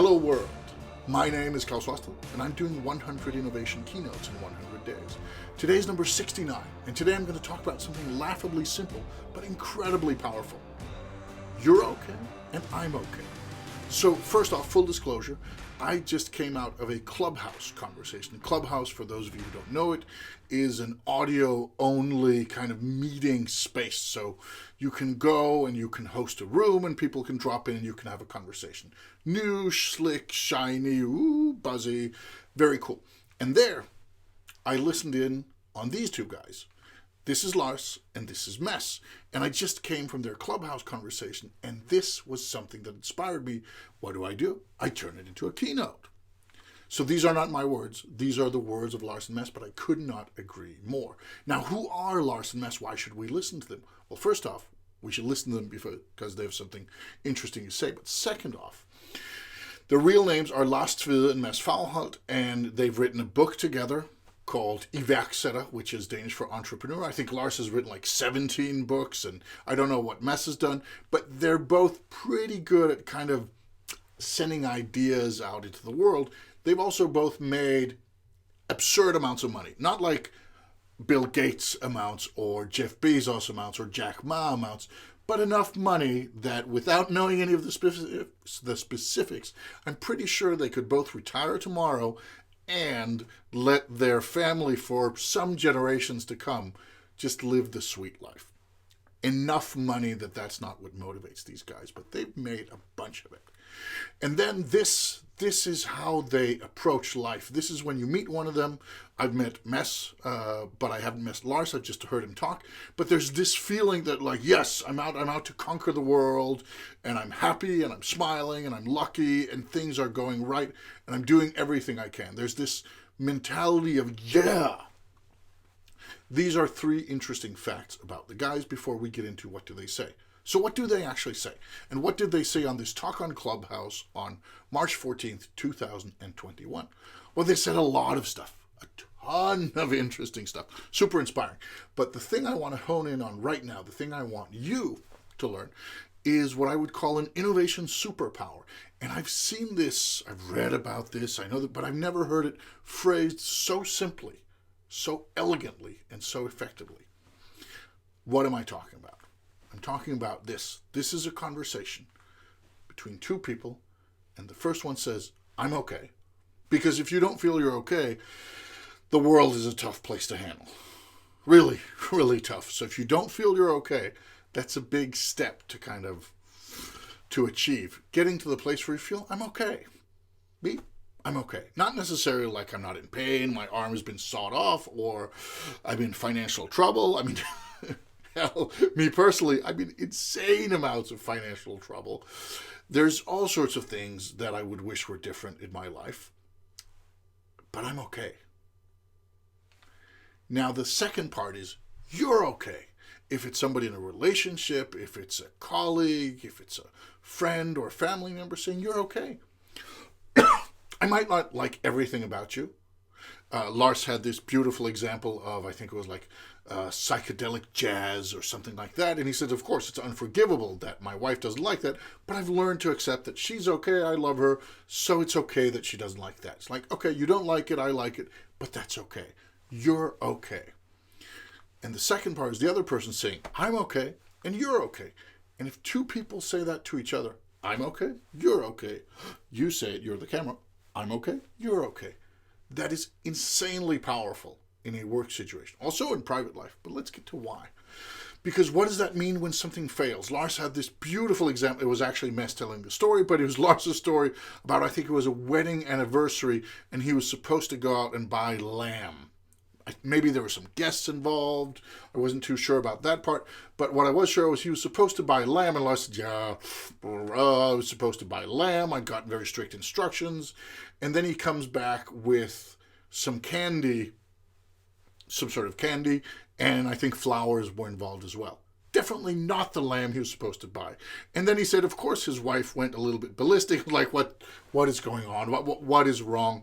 Hello world, my name is Klaus Wastel, and I'm doing 100 innovation keynotes in 100 days. Today's number 69, and today I'm going to talk about something laughably simple, but incredibly powerful. You're okay, and I'm okay. So first off, full disclosure, I just came out of a Clubhouse conversation. Clubhouse, for those of you who don't know it, is an audio-only kind of meeting space. So you can go and you can host a room and people can drop in and you can have a conversation. New, slick, shiny, ooh, buzzy, very cool. And there, I listened in on these two guys. This is Lars and this is Mess. And I just came from their Clubhouse conversation, and this was something that inspired me. What do? I turn it into a keynote. So these are not my words. These are the words of Lars and Mess, but I could not agree more. Now, who are Lars and Mess? Why should we listen to them? Well, first off, we should listen to them because they have something interesting to say. But second off, their real names are Lars Tvede and Mess Fauholt, and they've written a book together called Iværksætter, which is Danish for entrepreneur. I think Lars has written like 17 books, and I don't know what Mess has done, but they're both pretty good at kind of sending ideas out into the world. They've also both made absurd amounts of money, not like Bill Gates amounts or Jeff Bezos amounts or Jack Ma amounts, but enough money that without knowing any of the specifics, I'm pretty sure they could both retire tomorrow and let their family for some generations to come just live the sweet life. Enough money that that's not what motivates these guys, but they've made a bunch of it. And then this is how they approach life. This is when you meet one of them. I've met Mess, but I haven't met Lars. I've just heard him talk. But there's this feeling that, like, yes, I'm out to conquer the world, and I'm happy, and I'm smiling, and I'm lucky, and things are going right, and I'm doing everything I can. There's this mentality of, yeah. These are three interesting facts about the guys before we get into what do they say. So what do they actually say? And what did they say on this talk on Clubhouse on March 14th, 2021? Well, they said a lot of stuff, a ton of interesting stuff, super inspiring. But the thing I want to hone in on right now, the thing I want you to learn, is what I would call an innovation superpower. And I've seen this, I've read about this, I know that, but I've never heard it phrased so simply, so elegantly, and so effectively. What am I talking about? I'm talking about this. This is a conversation between two people, and the first one says, I'm okay. Because if you don't feel you're okay, the world is a tough place to handle. Really, really tough. So if you don't feel you're okay, that's a big step to achieve. Getting to the place where you feel, I'm okay. Me, I'm okay. Not necessarily like I'm not in pain, my arm has been sawed off, or I'm in financial trouble. I mean, hell, me personally, I'm in insane amounts of financial trouble. There's all sorts of things that I would wish were different in my life, but I'm okay. Now, the second part is you're okay. If it's somebody in a relationship, if it's a colleague, if it's a friend or family member saying you're okay. I might not like everything about you. Lars had this beautiful example of, I think it was like psychedelic jazz or something like that. And he said, of course, it's unforgivable that my wife doesn't like that, but I've learned to accept that she's okay, I love her, so it's okay that she doesn't like that. It's like, okay, you don't like it, I like it, but that's okay. You're okay. And the second part is the other person saying, I'm okay, and you're okay. And if two people say that to each other, I'm okay, you're okay. You say it, you're the camera, I'm okay, you're okay. That is insanely powerful in a work situation, also in private life. But let's get to why. Because what does that mean when something fails? Lars had this beautiful example. It was actually Mess telling the story, but it was Lars' story about, I think it was a wedding anniversary, and he was supposed to go out and buy lamb. Maybe there were some guests involved. I wasn't too sure about that part. But what I was sure was he was supposed to buy lamb, and Lars said, yeah, I was supposed to buy lamb. I got very strict instructions. And then he comes back with some candy, some sort of candy, and I think flowers were involved as well. Definitely not the lamb he was supposed to buy. And then he said, of course, his wife went a little bit ballistic, like, what is going on? What is wrong?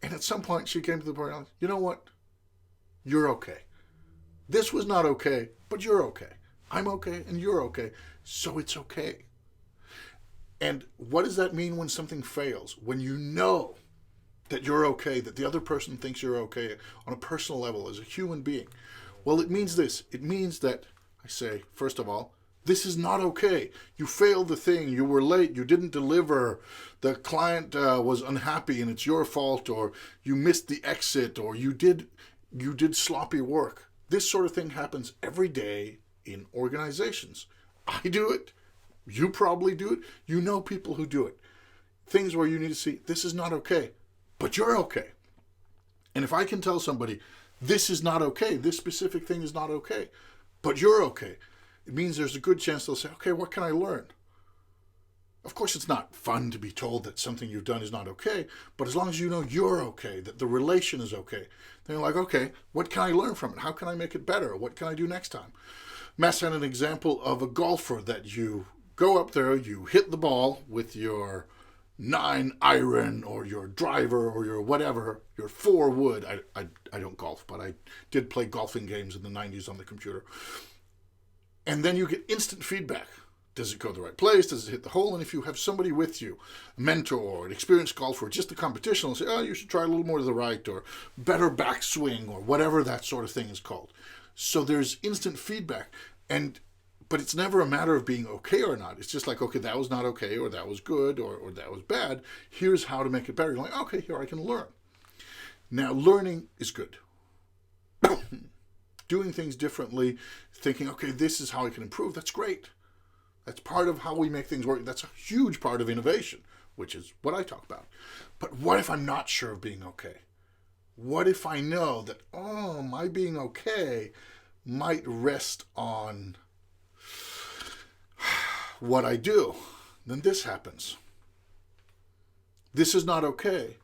And at some point, she came to the point, like, you know what? You're okay. This was not okay, but you're okay. I'm okay, and you're okay, so it's okay. And what does that mean when something fails? When you know that you're okay, that the other person thinks you're okay on a personal level as a human being. Well, it means this. It means that I say, first of all, this is not okay. You failed the thing. You were late. You didn't deliver. The client was unhappy and it's your fault, or you missed the exit, or you did sloppy work. This sort of thing happens every day in organizations. I do it. You probably do it. You know people who do it. Things where you need to see, this is not okay, but you're okay. And if I can tell somebody, this is not okay, this specific thing is not okay, but you're okay, it means there's a good chance they'll say, okay, what can I learn? Of course, it's not fun to be told that something you've done is not okay, but as long as you know you're okay, that the relation is okay, then you're like, okay, what can I learn from it? How can I make it better? What can I do next time? Mass had an example of a golfer that you go up there, you hit the ball with your 9 iron or your driver or your whatever, your 4 wood. I don't golf, but I did play golfing games in the 90s on the computer. And then you get instant feedback. Does it go the right place? Does it hit the hole? And if you have somebody with you, a mentor, an experienced golfer, just a competition, will say, oh, you should try a little more to the right, or better backswing, or whatever that sort of thing is called. So there's instant feedback. But it's never a matter of being okay or not. It's just like, okay, that was not okay, or that was good, or that was bad. Here's how to make it better. You're like, okay, here I can learn. Now, learning is good. Doing things differently, thinking, okay, this is how I can improve, that's great. That's part of how we make things work. That's a huge part of innovation, which is what I talk about. But what if I'm not sure of being okay? What if I know that, oh, my being okay might rest on what I do? Then this happens. This is not okay,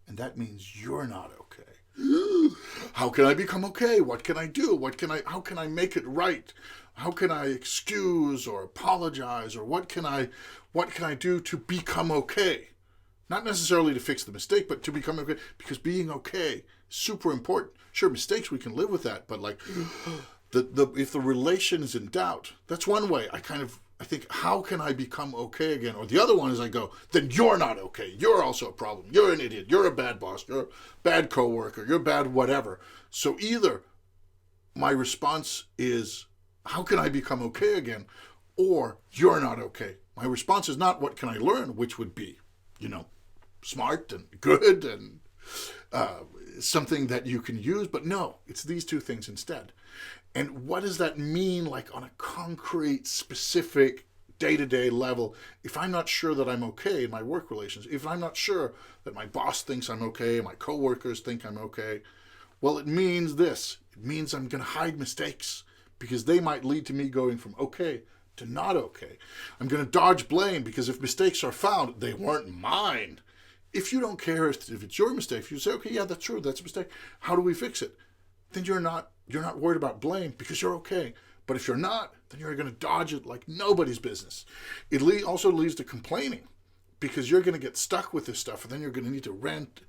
and that means you're not okay. How can I become okay? What can I do? How can I make it right? How can I excuse or apologize, or what can I do to become okay? Not necessarily to fix the mistake, but to become okay, because being okay is super important. Sure, mistakes, we can live with that, but like if the relation is in doubt, that's one way I think, how can I become okay again? Or the other one is I go, then you're not okay. You're also a problem. You're an idiot. You're a bad boss. You're a bad coworker. You're bad whatever. So either my response is, how can I become okay again? Or you're not okay. My response is not, what can I learn? Which would be, smart and good and something that you can use. But no, it's these two things instead. And what does that mean, like on a concrete, specific, day-to-day level? If I'm not sure that I'm okay in my work relations, if I'm not sure that my boss thinks I'm okay, my coworkers think I'm okay, well, it means this. It means I'm going to hide mistakes, because they might lead to me going from okay to not okay. I'm going to dodge blame, because if mistakes are found, they weren't mine. If you don't care if it's your mistake, if you say, okay, yeah, that's true, that's a mistake, how do we fix it? Then you're not worried about blame, because you're okay. But if you're not, then you're going to dodge it like nobody's business. It also leads to complaining, because you're going to get stuck with this stuff, and then you're going to need to rant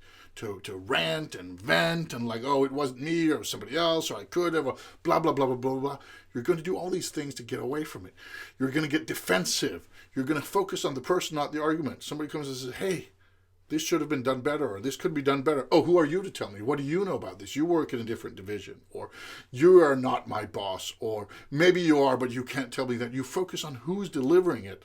and vent, and like, oh, it wasn't me, or somebody else, or I could have, blah, blah, blah, blah, blah, blah. You're going to do all these things to get away from it. You're going to get defensive. You're going to focus on the person, not the argument. Somebody comes and says, hey, this should have been done better, or this could be done better. Oh, who are you to tell me? What do you know about this? You work in a different division, or you are not my boss, or maybe you are, but you can't tell me that. You focus on who's delivering it.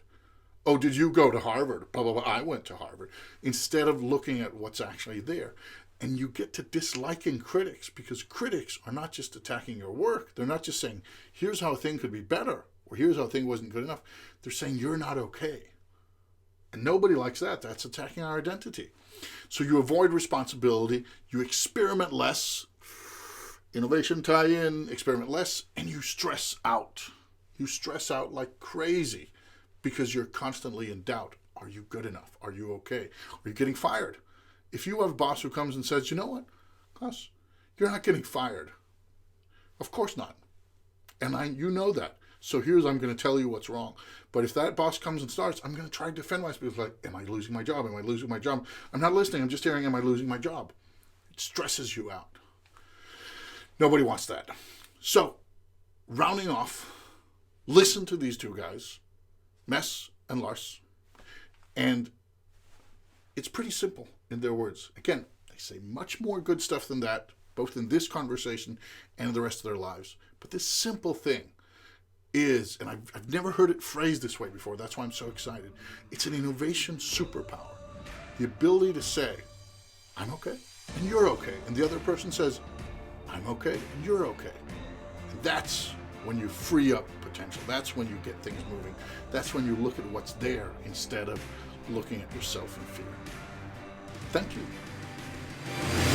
Oh, did you go to Harvard? Blah, blah, blah. I went to Harvard. Instead of looking at what's actually there. And you get to disliking critics, because critics are not just attacking your work. They're not just saying, here's how a thing could be better, or here's how a thing wasn't good enough. They're saying you're not okay. And nobody likes that. That's attacking our identity. So you avoid responsibility, you experiment less, innovation tie-in, experiment less, and you stress out. You stress out like crazy, because you're constantly in doubt. Are you good enough? Are you okay? Are you getting fired? If you have a boss who comes and says, you know what, Klaus, you're not getting fired. Of course not. And you know that. So I'm going to tell you what's wrong. But if that boss comes and starts, I'm going to try to defend myself. Like, am I losing my job? Am I losing my job? I'm not listening. I'm just hearing, am I losing my job? It stresses you out. Nobody wants that. So, rounding off, listen to these two guys, Mess and Lars, And it's pretty simple in their words. Again, they say much more good stuff than that, both in this conversation and in the rest of their lives. But this simple thing is, and I've never heard it phrased this way before, that's why I'm so excited. It's an innovation superpower. The ability to say, I'm okay, and you're okay. And the other person says, I'm okay, and you're okay. And that's when you free up potential. That's when you get things moving. That's when you look at what's there instead of looking at yourself in fear. Thank you.